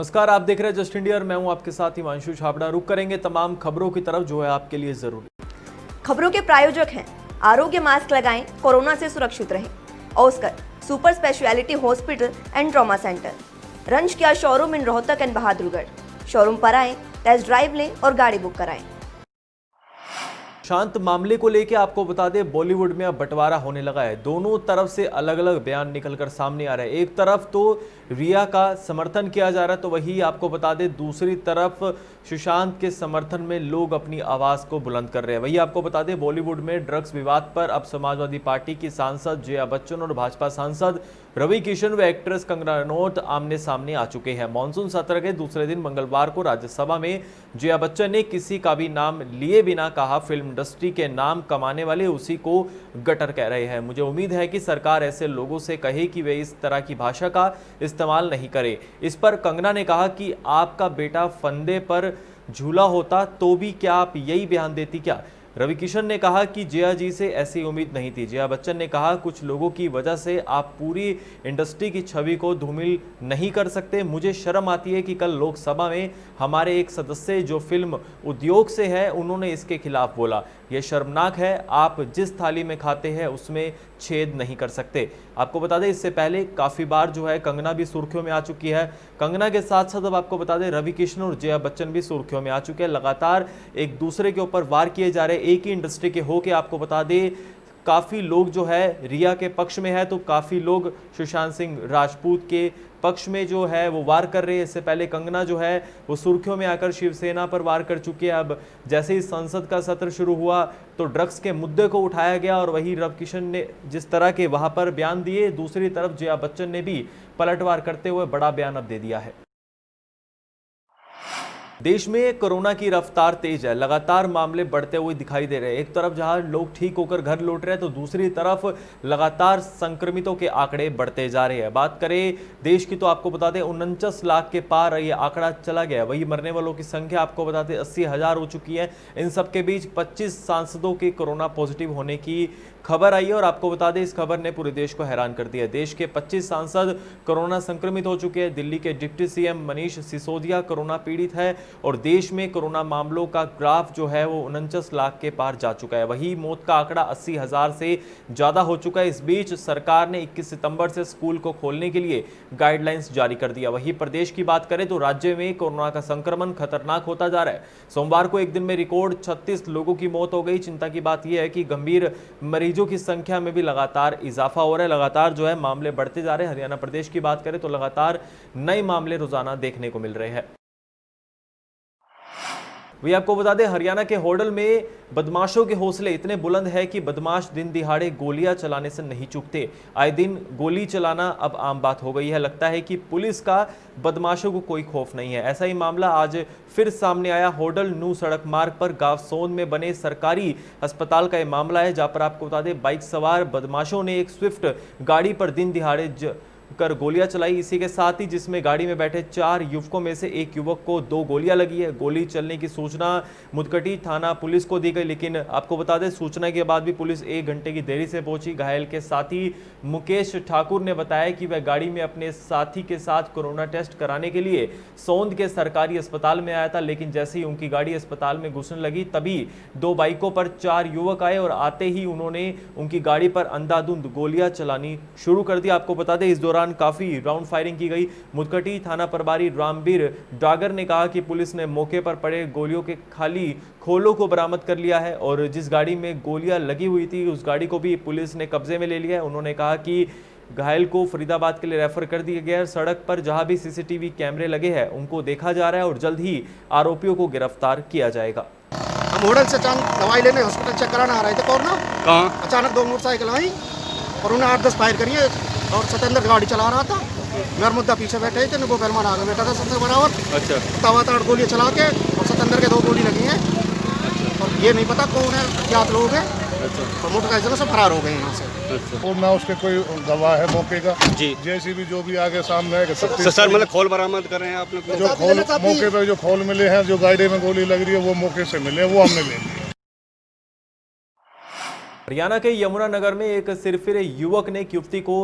नमस्कार, आप देख रहे हैं जस्ट इंडिया और मैं हूं आपके साथ हिमांशु छाबड़ा। रुक करेंगे तमाम खबरों की तरफ जो है आपके लिए जरूरी। खबरों के प्रायोजक हैं आरोग्य मास्क लगाएं, कोरोना से सुरक्षित रहें। Oscar super speciality hospital and trauma centre, रंज किया showroom in Rohtak and Bahadurgarh. Showroom पर आएं, टेस्ट ड्राइव लें और गाड़ी बुक कराएं। शांत मामले को लेकर आपको बता दें, बॉलीवुड में अब बंटवारा होने लगा है। दोनों तरफ से अलग अलग बयान निकलकर सामने आ रहे हैं। एक तरफ तो रिया का समर्थन किया जा रहा है, तो वही आपको बता दें दूसरी तरफ सुशांत के समर्थन में लोग अपनी आवाज को बुलंद कर रहे हैं। वही आपको बता दें, बॉलीवुड में ड्रग्स विवाद पर अब समाजवादी पार्टी की सांसद जया बच्चन और भाजपा सांसद रवि किशन व एक्ट्रेस कंगना रनौत आमने सामने आ चुके हैं। मानसून सत्र के दूसरे दिन मंगलवार को राज्यसभा में जया बच्चन ने किसी का भी नाम लिए बिना कहा, फिल्म इंडस्ट्री के नाम कमाने वाले उसी को गटर कह रहे हैं। मुझे उम्मीद है कि सरकार ऐसे लोगों से कहे कि वे इस तरह की भाषा का इस्तेमाल नहीं करे। इस पर कंगना ने कहा कि आपका बेटा फंदे पर झूला होता तो भी क्या आप यही बयान देती क्या? रवि किशन ने कहा कि जया जी से ऐसी उम्मीद नहीं थी। जया बच्चन ने कहा, कुछ लोगों की वजह से आप पूरी इंडस्ट्री की छवि को धूमिल नहीं कर सकते। मुझे शर्म आती है कि कल लोकसभा में हमारे एक सदस्य जो फिल्म उद्योग से है, उन्होंने इसके खिलाफ बोला। यह शर्मनाक है। आप जिस थाली में खाते हैं उसमें छेद नहीं कर सकते। आपको बता दें, इससे पहले काफी बार जो है कंगना भी सुर्खियों में आ चुकी है। कंगना के साथ साथ अब आपको बता दें रवि किशन और जया बच्चन भी सुर्खियों में आ चुके हैं। लगातार एक दूसरे के ऊपर वार किए जा रहे, एक ही इंडस्ट्री के होके आपको बता दें काफी लोग जो है रिया के पक्ष में है, तो काफी लोग सुशांत सिंह राजपूत के पक्ष में जो है वो वार कर रहे हैं। इससे पहले कंगना जो है वो सुर्खियों में आकर शिवसेना पर वार कर चुकी है। अब जैसे ही संसद का सत्र शुरू हुआ तो ड्रग्स के मुद्दे को उठाया गया और वही रवि किशन ने जिस तरह के वहां पर बयान दिए, दूसरी तरफ जया बच्चन ने भी पलटवार करते हुए बड़ा बयान अब दे दिया है। देश में कोरोना की रफ्तार तेज है। लगातार मामले बढ़ते हुए दिखाई दे रहे हैं। एक तरफ जहां लोग ठीक होकर घर लौट रहे हैं, तो दूसरी तरफ लगातार संक्रमितों के आंकड़े बढ़ते जा रहे हैं। बात करें देश की तो आपको बता दें 49 लाख के पार ये आंकड़ा चला गया। वही मरने वालों की संख्या आपको बता दें 80,000 हो चुकी है। इन सबके बीच 25 सांसदों के कोरोना पॉजिटिव होने की खबर आई है और आपको बता दें इस खबर ने पूरे देश को हैरान कर दिया। देश के 25 सांसद कोरोना संक्रमित हो चुके हैं। दिल्ली के deputy CM Manish Sisodia corona पीड़ित है और देश में कोरोना मामलों का ग्राफ जो है वो 49 लाख के पार जा चुका है। वही मौत का आंकड़ा 80,000 से ज्यादा हो चुका है। इस बीच सरकार ने 21 सितंबर से स्कूल को खोलने के लिए गाइडलाइंस जारी कर दिया। वही प्रदेश की बात करें तो राज्य में कोरोना का संक्रमण खतरनाक होता जा रहा है। सोमवार को एक दिन में रिकॉर्ड 36 लोगों की मौत हो गई। चिंता की बात यह है कि गंभीर मरीजों की संख्या में भी लगातार इजाफा हो रहा है। लगातार जो है मामले बढ़ते जा रहे हैं। हरियाणा प्रदेश की बात करें तो लगातार नए मामले रोजाना देखने को मिल रहे हैं। वही आपको बता दें हरियाणा के होडल में बदमाशों के हौसले इतने बुलंद है कि बदमाश दिन दिहाड़े गोलियां चलाने से नहीं चूकते। आए दिन गोली चलाना अब आम बात हो गई है। लगता है कि पुलिस का बदमाशों को कोई खौफ नहीं है। ऐसा ही मामला आज फिर सामने आया। होडल न्यू सड़क मार्ग पर गांव सोन में बने सरकारी अस्पताल का यह मामला है, जहां पर आपको बता दें बाइक सवार बदमाशों ने एक स्विफ्ट गाड़ी पर दिन दिहाड़े कर गोलियां चलाई। इसी के साथ ही जिसमें गाड़ी में बैठे 4 युवकों में से एक युवक को 2 गोलियां लगी है। गोली चलने की सूचना मुदकटी थाना पुलिस को दी गई, लेकिन आपको बता दें सूचना के बाद भी पुलिस 1 घंटे की देरी से पहुंची। घायल के साथी मुकेश ठाकुर ने बताया कि वह गाड़ी में अपने साथी के साथ कोरोना टेस्ट कराने के लिए सौंद के सरकारी अस्पताल में आया था, लेकिन जैसे ही उनकी गाड़ी अस्पताल में घुसने लगी तभी 2 बाइकों पर 4 युवक आए और आते ही उन्होंने उनकी गाड़ी पर अंधाधुंध गोलियां चलानी शुरू कर दी। आपको बता दें इस दौरान काफी राउंड फायरिंग की गई। मुदकटी थाना प्रभारी रामबीर डागर ने कहा कि पुलिस ने मौके पर पड़े गोलियों के खाली खोलों को बरामद कर लिया है और जिस गाड़ी में गोलियां लगी हुई थी उस गाड़ी को भी पुलिस ने कब्जे में ले लिया है। उन्होंने कहा कि घायल को फरीदाबाद के लिए रेफर कर दिया गया है। सड़क पर जहां भी सीसीटीवी कैमरे लगे हैं उनको देखा जा रहा है और जल्द ही आरोपियों को गिरफ्तार किया जाएगा। हम होटल से अचानक दवाई लेने हॉस्पिटल चेक कराना आ रहे थे कोरोना। कहाँ? अचानक 2 मोटरसाइकिल आई और उन्हें 8-10 फायर करिए और सतेंद्र गाड़ी चला रहा था। मेरा मुद्दा पीछे बैठे थे, वो फैलमान आगे बैठा था सतेंद्र बराबर। अच्छा। तवाताड़ गोली चला के और सतेंद्र के 2 गोली लगी हैं। अच्छा। और ये नहीं पता कौन है, अज्ञात लोग हैं। अच्छा। और मोटरसाइकिल से फरार हो गए यहाँ से। अच्छा। और ना उसके कोई गवाह है मौके का जी, जैसी भी जो भी आगे सामने है। सर मतलब खोल बरामद कर रहे हैं आपने? जो खोल मौके पे जो खोल मिले हैं, जो गाड़ी में गोली लग रही है वो मौके से मिले, वो हमने ले लिए। हरियाणा के यमुनानगर में एक सिरफिरे युवक ने एक युवती को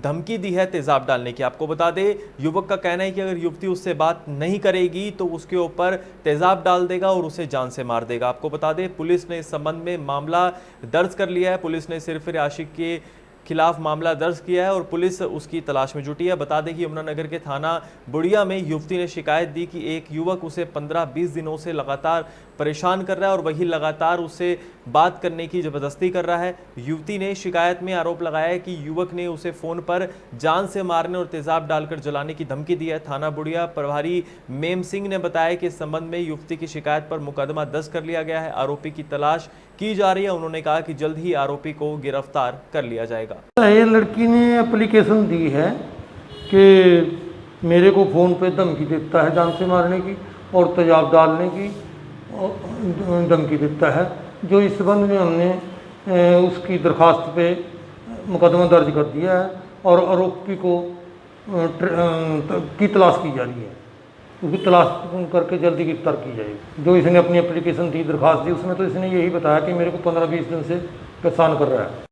धमकी दी है तेजाब डालने की। आपको बता दें, युवक का कहना है कि अगर युवती उससे बात नहीं करेगी तो उसके ऊपर तेजाब डाल देगा और उसे जान से मार देगा। आपको बता दें, पुलिस ने इस संबंध में मामला दर्ज कर लिया है। पुलिस ने सिरफिरे आशिक के खिलाफ मामला दर्ज किया है और पुलिस उसकी तलाश में जुटी है। बता दें कि यमुनानगर के थाना बुढ़िया में युवती ने शिकायत दी कि एक युवक उसे 15-20 दिनों से लगातार परेशान कर रहा है और वही लगातार उससे बात करने की जबरदस्ती कर रहा है। युवती ने शिकायत में आरोप लगाया है कि युवक ने उसे फोन पर जान से मारने और तेजाब डालकर जलाने की धमकी दी है। थाना बुढ़िया प्रभारी मेम सिंह ने बताया कि इस संबंध में युवती की शिकायत पर मुकदमा दर्ज कर लिया गया है। आरोपी की तलाश की जा रही है। उन्होंने कहा कि जल्द ही आरोपी को गिरफ्तार कर लिया जाएगा। ये लड़की ने एप्लीकेशन दी है कि मेरे को फ़ोन पे धमकी देता है जान से मारने की और तेजाब डालने की धमकी देता है। जो इस संबंध में हमने उसकी दरखास्त पे मुकदमा दर्ज कर दिया है और आरोपी को की तलाश की जा रही है। उसकी तलाश करके जल्दी गिरफ्तार की जाएगी। जो इसने अपनी एप्लीकेशन दी, दरखास्त दी, उसमें तो इसने यही बताया कि मेरे को 15-20 दिन से परेशान कर रहा है।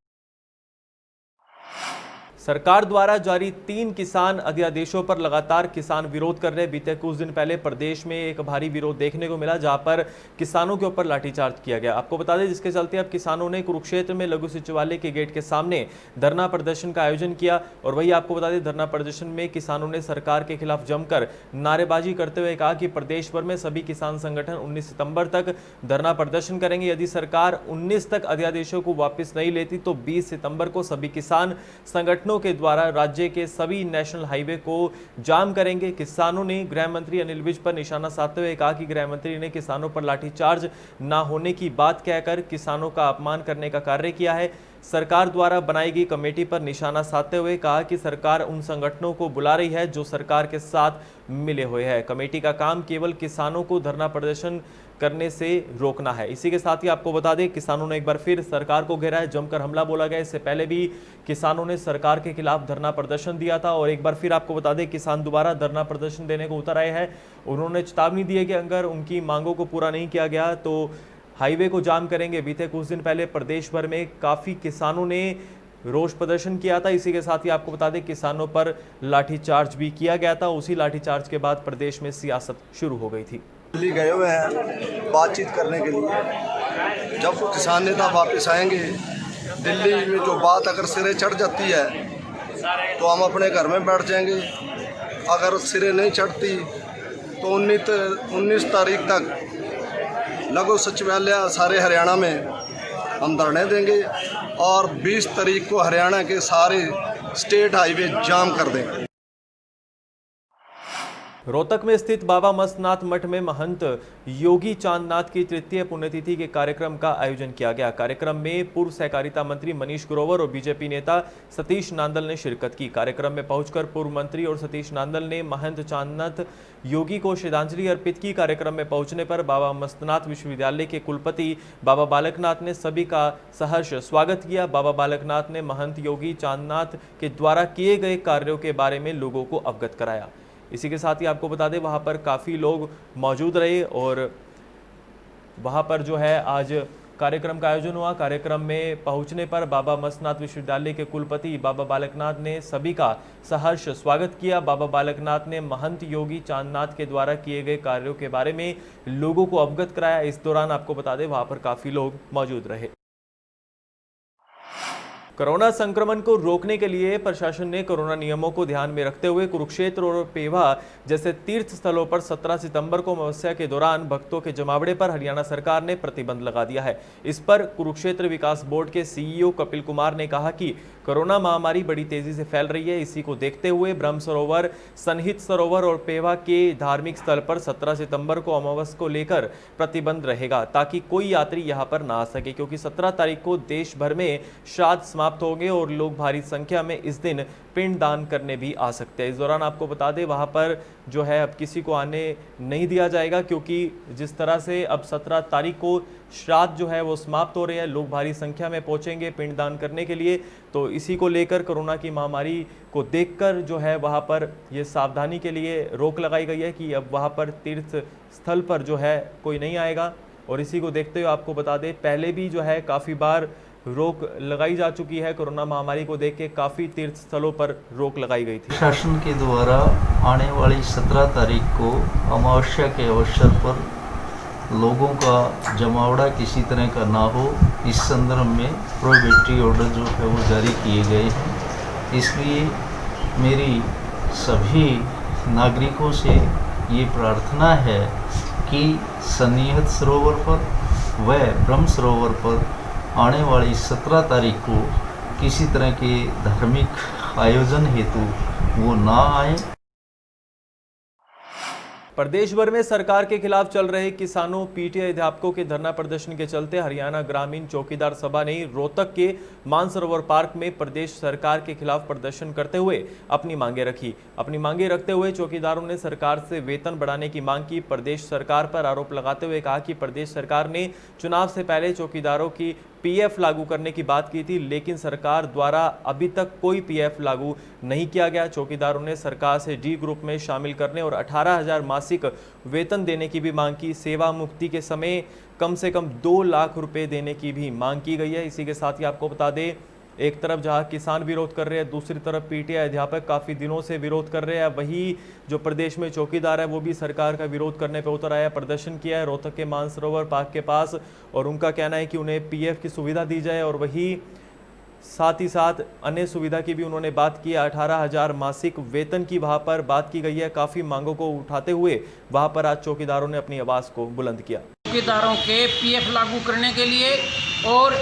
सरकार द्वारा जारी 3 किसान अध्यादेशों पर लगातार किसान विरोध कर रहे हैं। बीते कुछ दिन पहले प्रदेश में एक भारी विरोध देखने को मिला, जहां पर किसानों के ऊपर लाठीचार्ज किया गया। आपको बता दें, जिसके चलते अब किसानों ने कुरुक्षेत्र में लघु सचिवालय के गेट के सामने धरना प्रदर्शन का आयोजन किया। और वही आपको बता दें, धरना प्रदर्शन में किसानों ने सरकार के खिलाफ जमकर नारेबाजी करते हुए कहा कि प्रदेश भर में सभी किसान संगठन 19 सितंबर तक धरना प्रदर्शन करेंगे। यदि सरकार 19 तक अध्यादेशों को वापस नहीं लेती तो 20 सितंबर को सभी किसान संगठनों के द्वारा राज्य के सभी नेशनल हाईवे को जाम करेंगे। किसानों ने गृह मंत्री अनिल विज पर निशाना साधते हुए कहा कि गृह मंत्री ने किसानों पर लाठीचार्ज न होने की बात कहकर किसानों का अपमान करने का कार्य किया है। सरकार द्वारा बनाई गई कमेटी पर निशाना साधते हुए कहा कि सरकार उन संगठनों को बुला रही है जो सरकार के साथ मिले हुए हैं। कमेटी का काम केवल किसानों को धरना प्रदर्शन करने से रोकना है। इसी के साथ ही आपको बता दें, किसानों ने एक बार फिर सरकार को घेरा है, जमकर हमला बोला गया। इससे पहले भी किसानों ने सरकार के खिलाफ धरना प्रदर्शन दिया था और एक बार फिर आपको बता दें, किसान दोबारा धरना प्रदर्शन देने को उतर आए हैं। उन्होंने चेतावनी दी है कि अगर उनकी मांगों को पूरा नहीं किया गया तो हाईवे को जाम करेंगे। बीते कुछ दिन पहले प्रदेश भर में काफ़ी किसानों ने रोष प्रदर्शन किया था। इसी के साथ ही आपको बता दें, किसानों पर लाठीचार्ज भी किया गया था। उसी लाठीचार्ज के बाद प्रदेश में सियासत शुरू हो गई थी। दिल्ली गए हुए हैं बातचीत करने के लिए। जब किसान नेता वापस आएंगे, दिल्ली में जो बात अगर सिरे चढ़ जाती है तो हम अपने घर में बैठ जाएंगे। अगर सिरे नहीं चढ़ती तो 19 तारीख तक लघु सचिवालय सारे हरियाणा में हम धरने देंगे और 20 तारीख को हरियाणा के सारे स्टेट हाईवे जाम कर देंगे। रोहतक में स्थित बाबा मस्तनाथ मठ में महंत योगी चांदनाथ की तृतीय पुण्यतिथि के कार्यक्रम का आयोजन किया गया। कार्यक्रम में पूर्व सहकारिता मंत्री मनीष ग्रोवर और बीजेपी नेता सतीश नांदल ने शिरकत की। कार्यक्रम में पहुंचकर पूर्व मंत्री और सतीश नांदल ने महंत चांदनाथ योगी को श्रद्धांजलि अर्पित की। कार्यक्रम में पहुंचने पर बाबा मस्तनाथ विश्वविद्यालय के कुलपति बाबा बालकनाथ ने सभी का सहर्ष स्वागत किया। बाबा बालकनाथ ने महंत योगी चांदनाथ के द्वारा किए गए कार्यों के बारे में लोगों को अवगत कराया। इसी के साथ ही आपको बता दें, वहाँ पर काफ़ी लोग मौजूद रहे और वहाँ पर जो है आज कार्यक्रम का आयोजन हुआ। कार्यक्रम में पहुँचने पर बाबा मस्तनाथ विश्वविद्यालय के कुलपति बाबा बालकनाथ ने सभी का सहर्ष स्वागत किया। बाबा बालकनाथ ने महंत योगी चांदनाथ के द्वारा किए गए कार्यों के बारे में लोगों को अवगत कराया। इस दौरान आपको बता दें, वहाँ पर काफ़ी लोग मौजूद रहे। कोरोना संक्रमण को रोकने के लिए प्रशासन ने कोरोना नियमों को ध्यान में रखते हुए कुरुक्षेत्र और पेवा जैसे तीर्थ स्थलों पर 17 सितंबर को अमावस्या के दौरान भक्तों के जमावड़े पर हरियाणा सरकार ने प्रतिबंध लगा दिया है। इस पर कुरुक्षेत्र विकास बोर्ड के सीईओ कपिल कुमार ने कहा कि कोरोना महामारी बड़ी तेजी से फैल रही है। इसी को देखते हुए ब्रह्म सरोवर, सन्निहित सरोवर और पेवा के धार्मिक स्थल पर 17 सितंबर को अमावस्या को लेकर प्रतिबंध रहेगा, ताकि कोई यात्री यहां पर ना आ सके, क्योंकि 17 तारीख को देश भर में श्राद्ध समाप्त होंगे और लोग भारी संख्या में इस दिन पिंड दान करने भी आ सकते हैं। इस दौरान आपको बता दें, वहां पर जो है अब किसी को आने नहीं दिया जाएगा, क्योंकि जिस तरह से अब 17 तारीख को श्राद्ध जो है वो समाप्त हो रहे हैं, लोग भारी संख्या में पहुंचेंगे पिंडदान करने के लिए। तो इसी को लेकर कोरोना की महामारी को देखकर जो है वहां पर ये सावधानी के लिए रोक लगाई गई है कि अब वहां पर तीर्थ स्थल पर जो है कोई नहीं आएगा। और इसी को देखते हुए आपको बता दें, पहले भी जो है काफ़ी बार रोक लगाई जा चुकी है। कोरोना महामारी को देख के काफ़ी तीर्थ स्थलों पर रोक लगाई गई थी। शासन के द्वारा आने वाली 17 तारीख को अमावस्या के अवसर पर लोगों का जमावड़ा किसी तरह का ना हो, इस संदर्भ में प्रोहिबिटरी ऑर्डर जो है वो जारी किए गए हैं। इसलिए मेरी सभी नागरिकों से ये प्रार्थना है कि सन्निहित सरोवर पर व ब्रह्म सरोवर पर आने वाली 17 तारीख को किसी तरह के धार्मिक आयोजन हेतु वो ना आए। प्रदेश भर में सरकार के खिलाफ चल रहे किसानों, पीटीआई अध्यापकों के धरना प्रदर्शन के चलते हरियाणा ग्रामीण चौकीदार सभा ने रोहतक के मानसरोवर पार्क में प्रदेश सरकार के खिलाफ प्रदर्शन करते हुए अपनी मांगे रखी। अपनी मांगे रखते हुए चौकीदारों ने सरकार से वेतन बढ़ाने की मांग की। प्रदेश सरकार पर आरोप लगाते हुए कहा कि प्रदेश सरकार ने चुनाव से पहले चौकीदारों की पीएफ लागू करने की बात की थी, लेकिन सरकार द्वारा अभी तक कोई पीएफ लागू नहीं किया गया। चौकीदारों ने सरकार से डी ग्रुप में शामिल करने और 18,000 मासिक वेतन देने की भी मांग की। सेवा मुक्ति के समय कम से कम 2 लाख रुपए देने की भी मांग की गई है। इसी के साथ ही आपको बता दें, एक तरफ जहां किसान विरोध कर रहे हैं, दूसरी तरफ पीटीआई अध्यापक काफ़ी दिनों से विरोध कर रहे हैं। वही जो प्रदेश में चौकीदार है वो भी सरकार का विरोध करने पर उतर आया, प्रदर्शन किया है रोहतक के मानसरोवर पार्क के पास, और उनका कहना है कि उन्हें पीएफ की सुविधा दी जाए और वही साथ ही साथ अन्य सुविधा की भी उन्होंने बात की। 18,000 मासिक वेतन की वहाँ पर बात की गई है। काफ़ी मांगों को उठाते हुए वहाँ पर आज चौकीदारों ने अपनी आवाज़ को बुलंद किया। चौकीदारों के पीएफ लागू करने के लिए और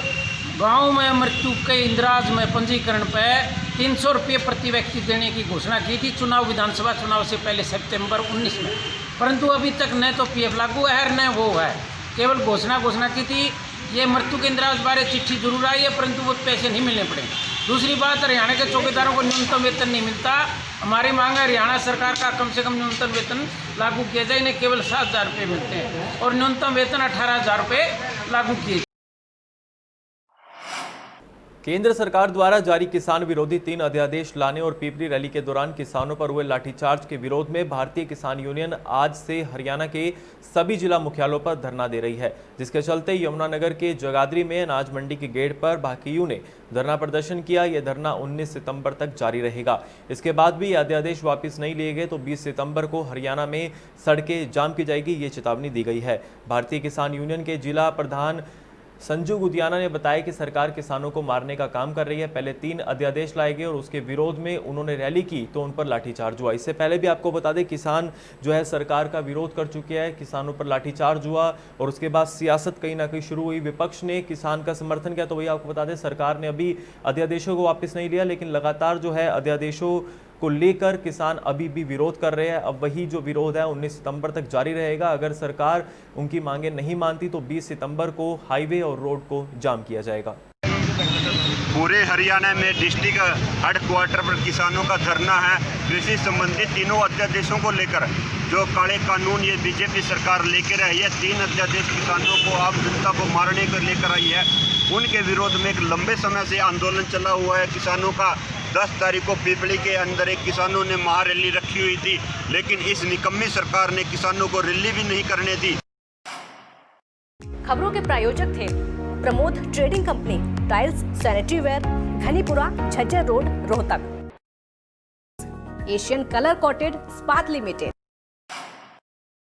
गांव में मृत्यु के इंदिराज में पंजीकरण पे 300 रुपये प्रति व्यक्ति देने की घोषणा की थी विधानसभा चुनाव से पहले सितंबर 19 में, परंतु अभी तक न तो पीएफ लागू है न वो है, केवल घोषणा की थी। ये मृत्यु के इंदिराज बारे चिट्ठी जरूर आई है, परंतु वो पैसे नहीं मिलने पड़े। दूसरी बात, हरियाणा के चौकीदारों को न्यूनतम वेतन नहीं मिलता। हमारी मांग है हरियाणा सरकार का कम से कम न्यूनतम वेतन लागू किया जाए। इन्हें केवल 7,000 रुपये मिलते हैं और न्यूनतम वेतन 18,000 रुपये लागू किए। केंद्र सरकार द्वारा जारी किसान विरोधी 3 अध्यादेश लाने और पीपली रैली के दौरान किसानों पर हुए लाठीचार्ज के विरोध में भारतीय किसान यूनियन आज से हरियाणा के सभी जिला मुख्यालयों पर धरना दे रही है, जिसके चलते यमुनानगर के जगाधरी में अनाज मंडी के गेट पर भाकियू ने धरना प्रदर्शन किया। यह धरना 19 सितंबर तक जारी रहेगा। इसके बाद भी अध्यादेश वापस नहीं लिए गए तो 20 सितंबर को हरियाणा में सड़कें जाम की जाएगी, ये चेतावनी दी गई है। भारतीय किसान यूनियन के जिला प्रधान संजू गुदियाना ने बताया कि सरकार किसानों को मारने का काम कर रही है। पहले 3 अध्यादेश लाए गए और उसके विरोध में उन्होंने रैली की तो उन पर लाठीचार्ज हुआ। इससे पहले भी आपको बता दें, किसान जो है सरकार का विरोध कर चुके हैं, किसानों पर लाठीचार्ज हुआ और उसके बाद सियासत कहीं ना कहीं शुरू हुई। विपक्ष ने किसान का समर्थन किया, तो वही आपको बता दें सरकार ने अभी अध्यादेशों को वापस नहीं लिया, लेकिन लगातार जो है अध्यादेशों को लेकर किसान अभी भी विरोध कर रहे हैं। अब वही जो विरोध है 19 सितंबर तक जारी रहेगा। अगर सरकार उनकी मांगे नहीं मानती तो 20 सितंबर को हाईवे और रोड को जाम किया जाएगा। पूरे हरियाणा में डिस्ट्रिक्ट हेडक्वार्टर पर किसानों का धरना है। कृषि संबंधित 3 अध्यादेशों को लेकर जो काले कानून ये बीजेपी सरकार लेकर आई है, 3 अध्यादेश किसानों को, आम जनता को मारने को लेकर आई है, उनके विरोध में एक लंबे समय से आंदोलन चला हुआ है। किसानों का 10 तारीख को पीपली के अंदर एक किसानों ने महारैली रखी हुई थी, लेकिन इस निकम्मी सरकार ने किसानों को रैली भी नहीं करने दी। खबरों के प्रायोजक थे Pramod trading company, tiles, sanitary ware, Ghanipura, Jhajjar road, Rohtak. Asian colour coated स्पात limited.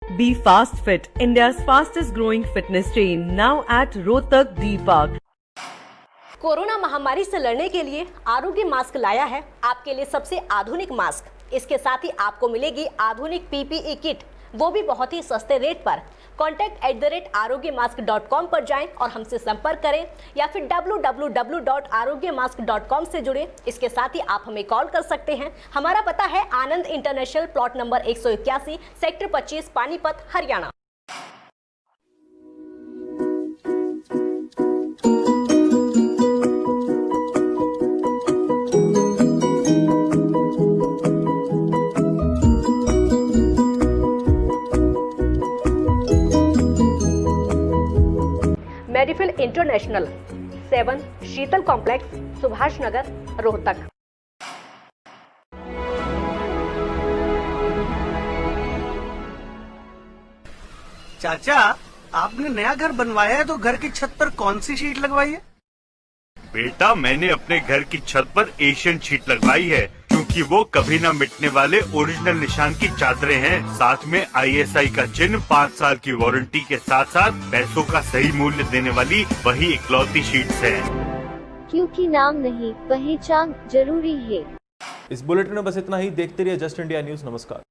Be Fast Fit, India's fastest growing fitness chain, now at Rohtak D Park. Corona महामारी से लड़ने के लिए आरोग्य मास्क लाया है आपके लिए सबसे आधुनिक मास्क। इसके साथ ही आपको मिलेगी आधुनिक पीपीई किट, वो भी बहुत ही सस्ते रेट पर। contact@arogyamask.com पर जाएं और हमसे संपर्क करें या फिर www.arogyamask.com से जुड़ें। इसके साथ ही आप हमें कॉल कर सकते हैं। हमारा पता है Anand international, plot number 181, sector 25, Panipat, Haryana. Medifil international, 7 Sheetal complex, Subhash Nagar, Rohtak. चाचा, आपने नया घर बनवाया है तो घर की छत पर कौन सी शीट लगवाई है? बेटा, मैंने अपने घर की छत पर एशियन शीट लगवाई है, क्योंकि वो कभी न मिटने वाले ओरिजिनल निशान की चादरें हैं। साथ में ISI का चिन्ह, 5 साल की वारंटी के साथ साथ पैसों का सही मूल्य देने वाली वही इकलौती शीट्स है। क्योंकि नाम नहीं, पहचान जरूरी है। इस बुलेटिन में बस इतना ही। देखते रहिए जस्ट इंडिया न्यूज। नमस्कार।